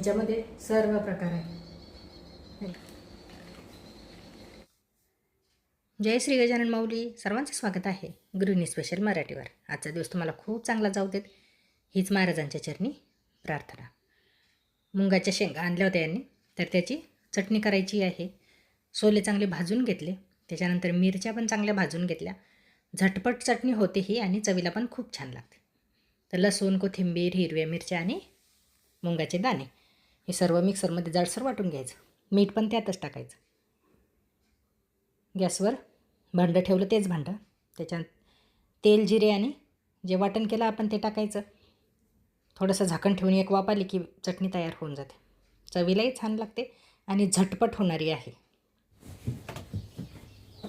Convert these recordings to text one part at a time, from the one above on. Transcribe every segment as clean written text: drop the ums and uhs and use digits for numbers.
ह्याच्यामध्ये सर्व प्रकार आहे. जय श्री गजानन माऊली. सर्वांचं स्वागत आहे गृहिणी स्पेशल मराठीवर. आजचा दिवस तुम्हाला खूप चांगला जाऊ देत हीच महाराजांच्या चरणी प्रार्थना. मुंगाच्या शेंगा आणल्या होत्या यांनी, तर त्याची चटणी करायची आहे. सोले चांगले भाजून घेतले, त्याच्यानंतर मिरच्या पण चांगल्या भाजून घेतल्या. झटपट चटणी होते ही आणि चवीला पण खूप छान लागते. तर लसूण, कोथिंबीर, हिरव्या मिरच्या आणि मुंगाचे दाणे हे सर्व मिक्सरमध्ये जाडसर वाटून घ्यायचं. मीठ पण त्यातच टाकायचं. गॅसवर भांडं ठेवलं, तेच भांडं, त्याच्यात तेल, जिरे आणि जे वाटण केलं आपण ते टाकायचं. थोडंसं झाकण ठेवून एक वाफ आली की चटणी तयार होऊन जाते. चवीलाही छान लागते आणि झटपट होणारी आहे.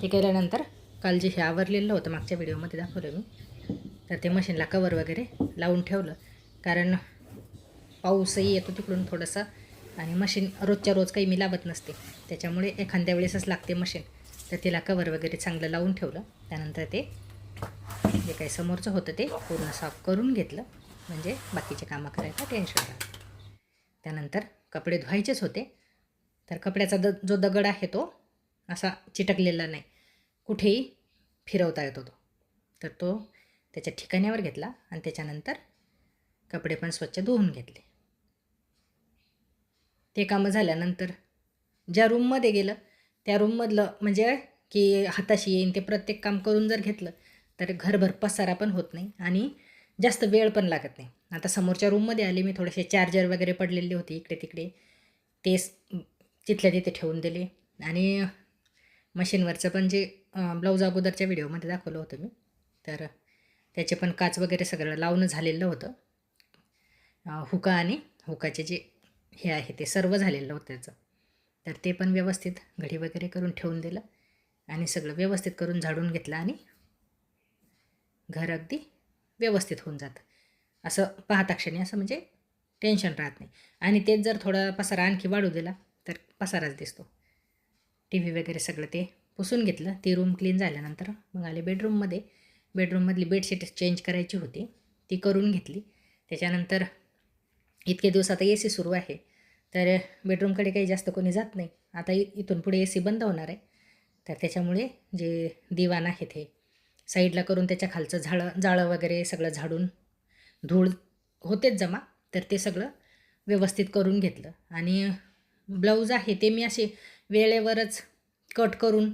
ते केल्यानंतर काल जे हे आवरलेलं होतं मागच्या व्हिडिओमध्ये दाखवलं मी, तर ते मशीनला कवर वगैरे लावून ठेवलं. कारण पाऊसही येतो तिकडून थोडंसं आणि मशीन रोजच्या रोज काही मी लावत नसते, त्याच्यामुळे एखाद्या वेळेसच लागते मशीन. तर तिला कवर वगैरे चांगलं लावून ठेवलं. त्यानंतर ते जे काही समोरचं होतं ते पूर्ण साफ करून घेतलं, म्हणजे बाकीचे कामं करायला टेन्शन नाही. त्यानंतर कपडे धुवायचेच होते, तर कपड्याचा जो दगड आहे तो असा चिटकलेला नाही, कुठेही फिरवता येतो तर तो त्याच्या ठिकाणावर घेतला आणि त्याच्यानंतर कपडे पण स्वच्छ धुवून घेतले. ते कामं झाल्यानंतर ज्या रूममध्ये गेलं त्या रूममधलं म्हणजे की हाताशी येईन ते प्रत्येक काम करून जर घेतलं तर घरभर पसारा पण होत नाही आणि जास्त वेळ पण लागत नाही. आता समोरच्या रूममध्ये आले मी, थोडेसे चार्जर वगैरे पडलेले होते इकडे तिकडे, ते तिथल्या तिथे ठेवून दिले. आणि मशीनवरचं पण जे ब्लाऊज अगोदरच्या व्हिडिओमध्ये दाखवलं होतं मी, तर त्याचे पण काच वगैरे सगळं लावणं झालेलं होतं. हुका आणि हुकाचे जे हे आहे ते सर्व झालेलं होतं त्याचं. तर ते पण व्यवस्थित घडी वगैरे करून ठेवून दिलं आणि सगळं व्यवस्थित करून झाडून घेतलं आणि घर अगदी व्यवस्थित होऊन जातं. असं पाहता क्षणी असं म्हणजे टेन्शन राहत नाही. आणि तेच जर थोडा पसारा आणखी वाढू दिला तर पसाराच दिसतो. टी व्ही वगैरे सगळं ते पुसून घेतलं. ती रूम क्लीन झाल्यानंतर मग आले बेडरूममध्ये. बेडरूममधली बेडशीट चेंज करायची होती, ती करून घेतली. त्याच्यानंतर इतके दिवस आता AC सुरू आहे, तर बेडरूमकडे काही जास्त कोणी जात नाही. आता इथून पुढे AC बंद होणार आहे, तर त्याच्यामुळे जे दिवाण आहे ते साईडला करून त्याच्या खालचं जाळं वगैरे सगळं झाडून, धूळ होतेच जमा, तर ते सगळं व्यवस्थित करून घेतलं. आणि ब्लाऊज आहे ते मी असे वेळेवरच कट करून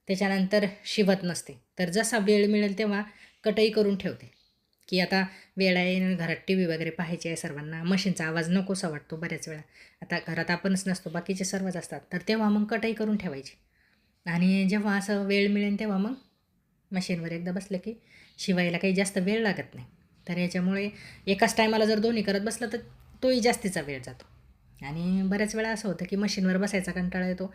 त्याच्यानंतर शिवत नसते, तर जसा वेळ मिळेल तेव्हा कटही करून ठेवते. की आता वेळ आहे, घरात TV वगैरे पाहायची आहे सर्वांना, मशीनचा आवाज नकोसा वाटतो बऱ्याच वेळा. आता घरात आपणच नसतो, बाकीचे सर्वच असतात, तर तेव्हा मग कटही करून ठेवायची. आणि जेव्हा असं वेळ मिळेल तेव्हा मग मशीनवर एकदा बसलं की शिवायला काही जास्त वेळ लागत नाही. तर याच्यामुळे एकाच टायमाला जर दोन्ही करत बसलं तर तोही जास्तीचा वेळ जातो. आणि बऱ्याच वेळा असं होतं की मशीनवर बसायचा कंटाळा येतो,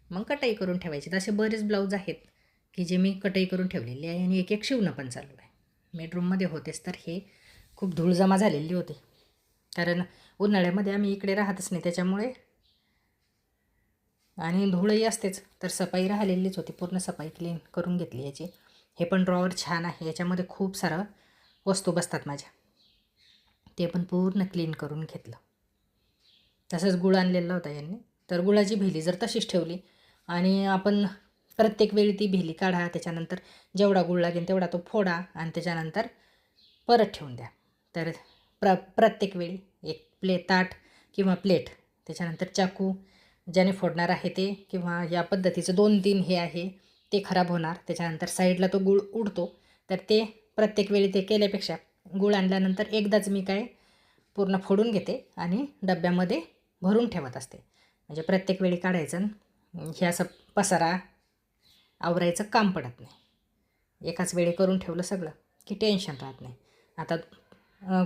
मग कटाई करून ठेवायची. तसे बरेच ब्लाऊज आहेत की जे मी कटाई करून ठेवलेली आहे आणि एक एक शिवणं पण चालू आहे. बेडरूममध्ये होतेच तर हे खूप धूळ जमा झालेली होती, कारण उन्हाळ्यामध्ये आम्ही इकडे राहतच नाही त्याच्यामुळे, आणि धूळही असतेच, तर सफाई राहिलेलीच होती. पूर्ण सफाई क्लीन करून घेतली याची. हे पण ड्रॉवर छान आहे, याच्यामध्ये खूप सारं वस्तू बसतात माझ्या, ते पण पूर्ण क्लीन करून घेतलं. तसंच गुळ आणलेला होता यांनी, तर गुळाची भेली जर तशीच ठेवली आणि आपण प्रत्येक वेळी ती भेली काढा, त्याच्यानंतर जेवढा गुळ लागेल तेवढा तो फोडा आणि त्याच्यानंतर परत ठेवून द्या, तर प्रत्येक वेळी एक ताट किंवा प्लेट, त्याच्यानंतर चाकू ज्याने फोडणार आहे ते, किंवा या पद्धतीचं 2-3 हे आहे ते खराब होणार. त्याच्यानंतर साईडला तो गुळ उडतो, तर ते प्रत्येक वेळी ते केल्यापेक्षा गुळ आणल्यानंतर एकदाच मी काय पूर्ण फोडून घेते आणि डब्यामध्ये भरून ठेवत असते, म्हणजे प्रत्येक वेळी काढायचं हे असं पसारा आवरायचं काम पडत नाही. एकाच वेळी करून ठेवलं सगळं की टेन्शन राहत नाही. आता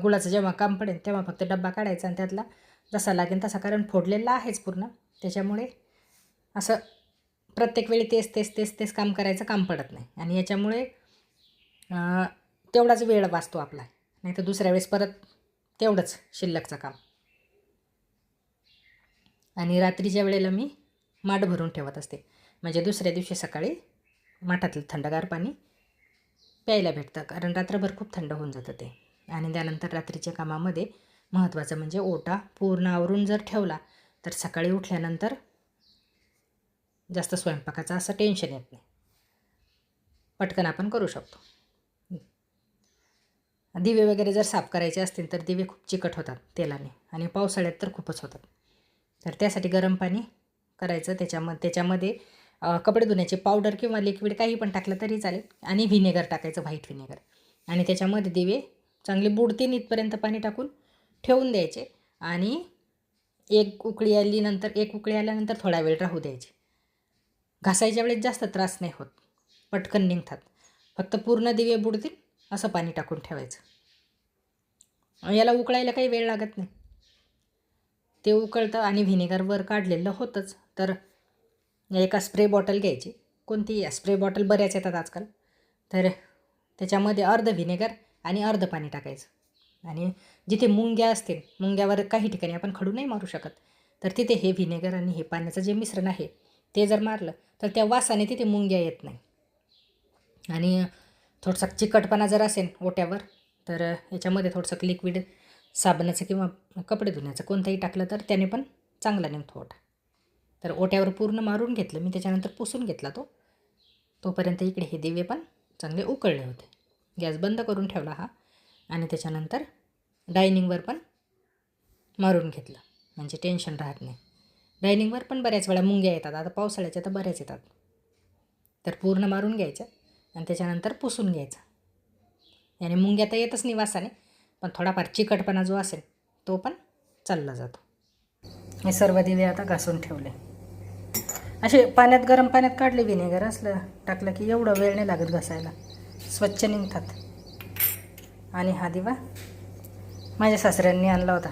गुळाचं जेव्हा काम पडेल तेव्हा फक्त डब्बा काढायचा आणि त्यातला जसा लागेल तसा, कारण फोडलेला आहेच पूर्ण, त्याच्यामुळे असं प्रत्येक वेळी तेच काम करायचं काम पडत नाही. आणि याच्यामुळे तेवढाच वेळ वाचतो आपला, नाही तर दुसऱ्या वेळेस परत तेवढंच शिल्लकचं काम. आणि रात्रीच्या वेळेला मी माठ भरून ठेवत असते, म्हणजे दुसऱ्या दिवशी सकाळी माठातलं थंडगार पाणी प्यायला भेटतं, कारण रात्रभर खूप थंड होऊन जातं ते. आणि त्यानंतर रात्रीच्या कामामध्ये महत्त्वाचं म्हणजे ओटा पूर्ण आवरून जर ठेवला तर सकाळी उठल्यानंतर जास्त स्वयंपाकाचं असं टेन्शन येत नाही, पटकन आपण करू शकतो. दिवे वगैरे जर साफ करायचे असतील तर दिवे खूप चिकट होतात तेलाने, आणि पावसाळ्यात तर खूपच होतात. तर त्यासाठी गरम पाणी करायचं, त्याच्यामध्ये कपडे धुण्याची पावडर किंवा लिक्विड काही पण टाकलं तरी चालेल, आणि व्हिनेगर टाकायचं, व्हाईट व्हिनेगर, आणि त्याच्यामध्ये दिवे चांगले बुडतीन इथपर्यंत पाणी टाकून ठेवून द्यायचे. आणि एक उकळी आल्यानंतर थोडा वेळ राहू द्यायचे. घासायच्या वेळेस जास्त त्रास नाही होत, पटकन निघतात. फक्त पूर्ण दिवे बुडतील असं पाणी टाकून ठेवायचं. याला उकळायला काही वेळ लागत नाही, ते उकळतं आणि व्हिनेगर वर काढलेलं होतंच. तर एका स्प्रे बॉटल घ्यायची, कोणती स्प्रे बॉटल बऱ्याच येतात आजकाल, तर त्याच्यामध्ये अर्ध व्हिनेगर आणि अर्ध पाणी टाकायचं. आणि जिथे मुंग्या असतील, मुंग्यावर काही ठिकाणी आपण खडू नाही मारू शकत, तर तिथे हे व्हिनेगर आणि हे पाण्याचं जे मिश्रण आहे ते जर मारलं तर त्या वासाने तिथे मुंग्या येत नाही. आणि थोडासा चिकटपणा जर असेल ओट्यावर तर याच्यामध्ये थोडंसं लिक्विड साबणाचं किंवा कपडे धुण्याचं कोणतंही टाकलं तर त्याने पण चांगला निघतो ओटा. तर ओट्यावर पूर्ण मारून घेतलं मी, त्याच्यानंतर पुसून घेतला तोपर्यंत इकडे हे दिवे पण चांगले उकळले होते. गॅस बंद करून ठेवला हा, आणि त्याच्यानंतर डायनिंगवर पण मारून घेतलं, म्हणजे टेन्शन राहत नाही. डायनिंगवर पण बऱ्याच वेळा मुंग्या येतात, आता पावसाळ्याच्या तर बऱ्याच येतात. तर पूर्ण मारून घ्यायचं आणि त्याच्यानंतर पुसून घ्यायचं. याने मुंग्या तर येतच नाही वासाने, पण थोडाफार चिकटपणा जो असेल तो पण चालला जातो. हे सर्व दिवे आता घासून ठेवले. असे गरम पाण्यात काढले, व्हिनेगर असलं टाकलं की एवढं वेळ नाही लागत घासायला, स्वच्छ निघतात. आणि हा दिवा माझ्या सासऱ्यांनी आणला होता.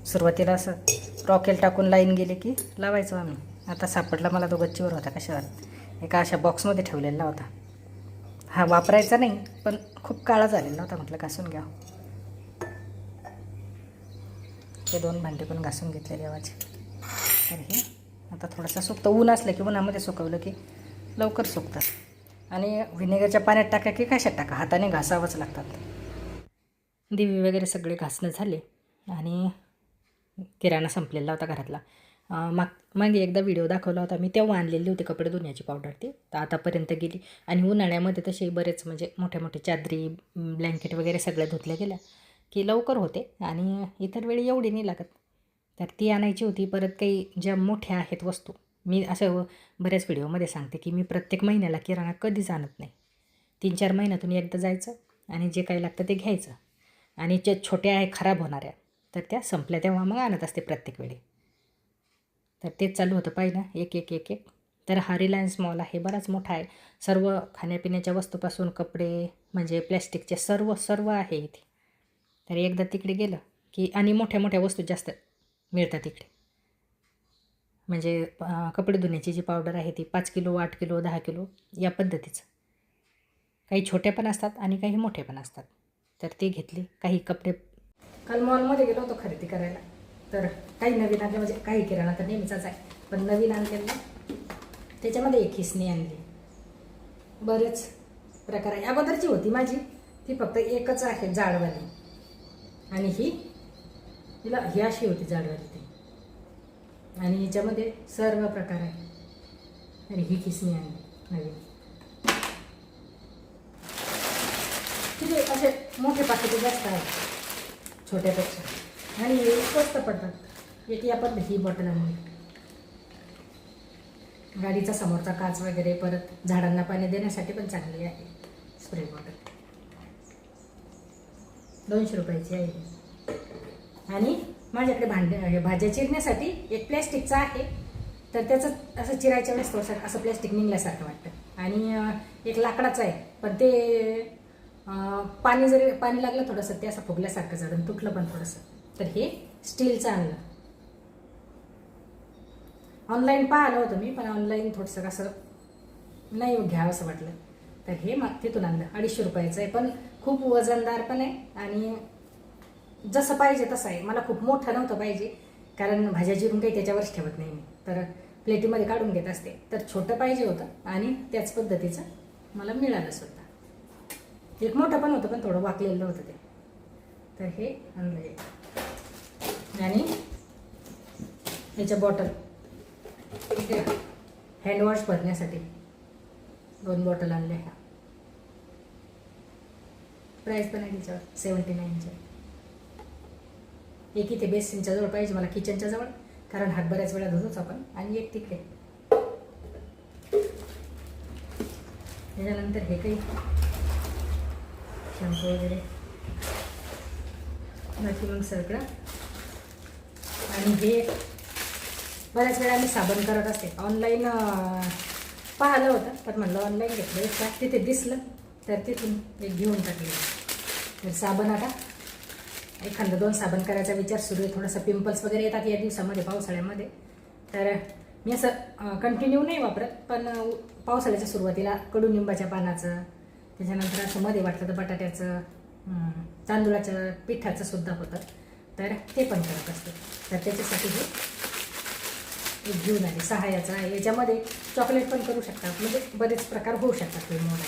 सुरुवातीला असं रॉकेल टाकून लाईन गेली की लावायचो आम्ही. आता सापडला मला, तो गच्चीवर होता कशावर, एका अशा बॉक्समध्ये ठेवलेला होता. हा वापरायचा नाही, पण खूप काळा झालेला होता, म्हटलं घासून घ्या. ते 2 भांडे पण घासून घेतले देवाचे. तर हे आता थोडंसं सुकतं, ऊन असलं की उन्हामध्ये सुकवलं की लवकर सुकतं. आणि व्हिनेगरच्या पाण्यात टाका की कशात टाका, हाताने घासावंच लागतात. दिवे वगैरे सगळे घासणं झाले आणि किराणा संपलेला होता घरातला. मागे एकदा व्हिडिओ दाखवला होता मी, तेव्हा आणलेली होती कपडे धुण्याची पावडर, ती तर आतापर्यंत गेली. आणि उन्हाळ्यामध्ये तसे बरेच म्हणजे मोठे चादरी, ब्लँकेट वगैरे सगळ्या धुतल्या गेल्या की लवकर होते, आणि इतर वेळी एवढी नाही लागत. तर ती आणायची होती. परत काही ज्या मोठ्या आहेत वस्तू, मी असं बऱ्याच व्हिडिओमध्ये सांगते की मी प्रत्येक महिन्याला किराणा कधीच आणत नाही. 3-4 महिन्यातून एकदा जायचं आणि जे काही लागतं ते घ्यायचं. आणि ज्या छोट्या आहे खराब होणाऱ्या, तर त्या संपल्या तेव्हा मग आणत असते प्रत्येक वेळी. तर तेच चालू होतं पाहिलं, एक. तर हा रिलायन्स मॉल आहे, बराच मोठा आहे. सर्व खाण्यापिण्याच्या वस्तूपासून कपडे म्हणजे प्लॅस्टिकचे सर्व आहे इथे. तर एकदा तिकडे गेलं की, आणि मोठ्या वस्तू जास्त मिळतात इकडे. म्हणजे कपडे धुण्याची जी पावडर आहे ती 5 किलो, 8 किलो, 10 किलो या पद्धतीचं. काही छोटे पण असतात आणि काही मोठे पण असतात. तर ते घेतले. काही कपडे काल मॉलमध्ये गेलो होतो खरेदी करायला, तर काही नवीन आणले, म्हणजे काही किराणा तर नेहमीचाच आहे, पण नवीन आणलेलं त्याच्यामध्ये एक खिसणी आणली. बरेच प्रकार आहे. अगोदरची होती माझी, ती फक्त एकच आहे जाडवाली, आणि हिला ही अशी होती जाडवाली ती, आणि हिच्यामध्ये सर्व प्रकार आहे. आणि ही खिसणी आणली नवीन. तिथे असे मोठे पाकिटे जास्त आहेत छोट्यापेक्षा, आणि स्वस्त पडतात. एक या पद्धती ही बॉटल आणली. गाडीचा समोरचा काच वगैरे, परत झाडांना पाणी देण्यासाठी पण चांगली आहे स्प्रे बॉटल. 200 रुपयाची आहे. आणि माझ्याकडे भाज्या चिरण्यासाठी एक प्लॅस्टिकचा आहे, तर त्याचं असं चिरायच्या वेळेस थोडंसं असं प्लॅस्टिक निघल्यासारखं वाटतं. आणि एक लाकडाचं आहे, पण ते पाणी लागलं थोडंसं, ते असं फुगल्यासारखं झालं, तुटलं पण थोडंसं. तर हे स्टीलचं आणलं. ऑनलाईन पाहिलं होतं मी, पण ऑनलाईन थोडंसं असं नाही घ्यावं असं वाटलं, तर हे तिथून आणलं. 250 रुपयाचं आहे, पण खूप वजनदार पण आहे, आणि जसं पाहिजे तसं आहे. मला खूप मोठं नव्हतं पाहिजे, कारण भाज्या चिरून काही त्याच्यावरच ठेवत नाही मी, तर प्लेटीमध्ये काढून घेत असते. तर छोटं पाहिजे होतं, आणि त्याच पद्धतीचं मला मिळालं सुद्धा. एक मोठं पण होतं, पण थोडं वाकलेलं होतं ते. तर हे आणलं. आणि ह्याच्या बॉटल हँडवॉश भरण्यासाठी 2 बॉटल आणल्या ह्या. प्राईस पण आहे त्याच्यावर 79च्या. एक इथे बेसिनच्या जवळ पाहिजे मला, किचनच्या जवळ, कारण हात बऱ्याच वेळा धुतोच आपण, आणि एक तिकडे. त्याच्यानंतर हे काही शॅम्पू वगैरे बाकी मग सगळं. आणि हे बऱ्याच वेळा मी साबण करत असते. ऑनलाईन पाहिलं होतं, पण म्हणलं ऑनलाईन घेतलं का तिथे दिसलं तर तिथून एक घेऊन टाकले. तर साबण आता एखादं 2 साबण करायचा विचार सुरू आहे. थोडंसं पिंपल्स वगैरे येतात या दिवसामध्ये, पावसाळ्यामध्ये. तर मी असं कंटिन्यू नाही वापरत, पण पावसाळ्याच्या सुरुवातीला कडुनिंबाच्या पानाचं, त्याच्यानंतर असं मध्ये वाटलं तर बटाट्याचं, तांदूळाच्या पिठाचं सुद्धा होतं, तर ते पण करत असते. तर त्याच्यासाठी हे एक घेऊन आले. 6 याचा आहे. याच्यामध्ये चॉकलेट पण करू शकतात, म्हणजे बरेच प्रकार होऊ शकतात हे मोड.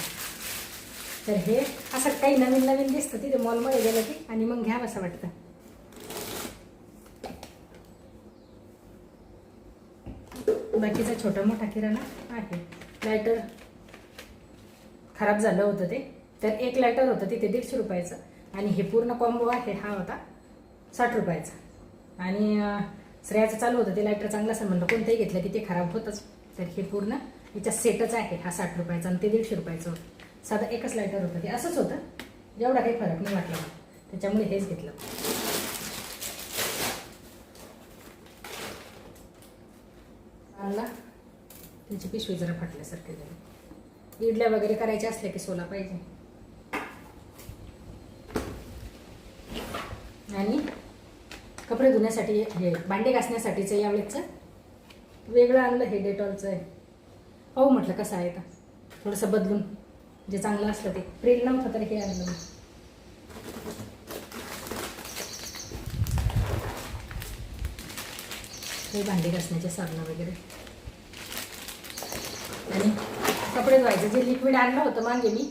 तर हे असं काही नवीन नवीन दिसतं तिथे मॉलमध्ये गेलं की, आणि मग घ्यावं असं वाटतं. बाकीचा छोटा मोठा किराणा आहे. लायटर खराब झालं होतं ते, तर एक लायटर होतं तिथे 150 रुपयाचं, आणि हे पूर्ण कॉम्बो आहे हा होता 60 रुपयाचा. आणि श्रेयाचं चालू होतं ते लायटर चांगलं असं म्हणलं, कोणतंही घेतलं की ते खराब होतंच. तर हे पूर्ण याचा सेटच आहे हा 60 रुपयाचा, आणि ते 150 रुपयाचं होतं. साधं एकच लायटर होतं ते, असंच होतं, एवढा काही फरक नाही वाटला मला, त्याच्यामुळे हेच घेतलं. आणला त्याची पिशवी जरा फाटल्यासारखे झाली. इडल्या वगैरे करायच्या असल्या की सोला पाहिजे. आणि कपडे धुण्यासाठी हे भांडे घासण्यासाठीचं यावेळेचं वेगळं आणलं. हे डेटॉलचं आहे. पाहू म्हटलं कसं आहे का, थोडंसं बदलून, जे चांगलं असलं ते. प्रिल नव्हतं तर हे आणलं मी. हे भांडे घासण्याचे साबणं वगैरे. आणि कपडे धुवायचं जे लिक्विड आणलं होतं मागे मी,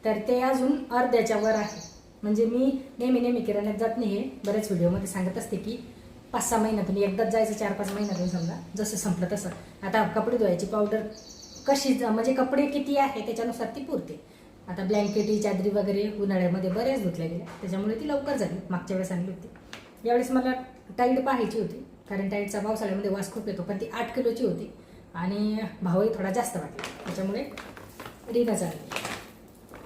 तर ते अजून अर्ध्याच्या वर आहे. म्हणजे मी नेहमी किराण्यात जात नाही. हे बऱ्याच व्हिडिओमध्ये सांगत असते की 5-6 महिन्यातून एकदाच जायचं, 4-5 महिन्यातून समजा, जसं संपलं तसं. आता कपडे धुवायची पावडर कशी, म्हणजे कपडे किती आहे त्याच्यानुसार ती पुरते. आता ब्लँकेटी, चादरी वगैरे उन्हाळ्यामध्ये बऱ्याच धुतल्या गेल्या, त्याच्यामुळे ती लवकर झाली. मागच्या वेळेस आणली होती. यावेळेस मला टाईड पाहायची होती, कारण टाईडचा पावसाळ्यामध्ये वास खूप येतो, पण ती 8 किलोची होती, आणि भावही थोडा जास्त वाटला, त्याच्यामुळे रीनच आणली.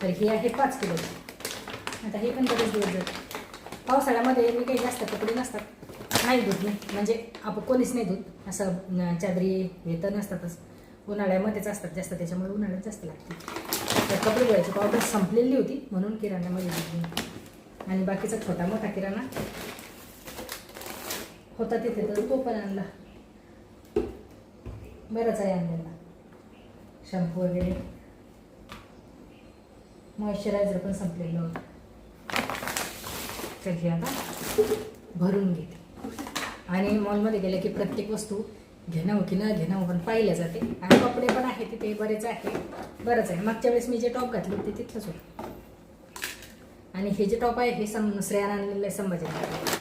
तर ही आहे 5 किलोची. आता हे पण बरेच दिवस जातात. पावसाळ्यामध्ये मी काही जास्त कपडे नसतात, नाही धुत नाही, म्हणजे आपण कोणीच नाही धुत. असं चादरी हे तर नसतातच, उन्हाळ्यामध्येच असतात जास्त, त्याच्यामुळे उन्हाळ्यात जास्त लागते. तर कपडे धुवायची पावडर संपलेली होती म्हणून किराण्यामध्ये घेतली. आणि बाकीचा छोटा मोठा किराणा होता तिथे, तर तो पण आणला. बरंच आहे आणलेला. शॅम्पू वगैरे, मॉइश्चरायझर पण संपलेलं होतं. तर हे आता भरून घेते. आणि मॉलमध्ये गेलं की प्रत्येक वस्तू घेणं की न घेणं पण पाहिल्या जाते. आणि कपडे पण आहे तिथे बरेच आहे, बरंच आहे. मागच्या वेळेस मी जे टॉप घातले होते तिथलंच होतं. आणि हे जे टॉप आहे हे श्रेयाने आणलेलं आहे संभाजीनगर.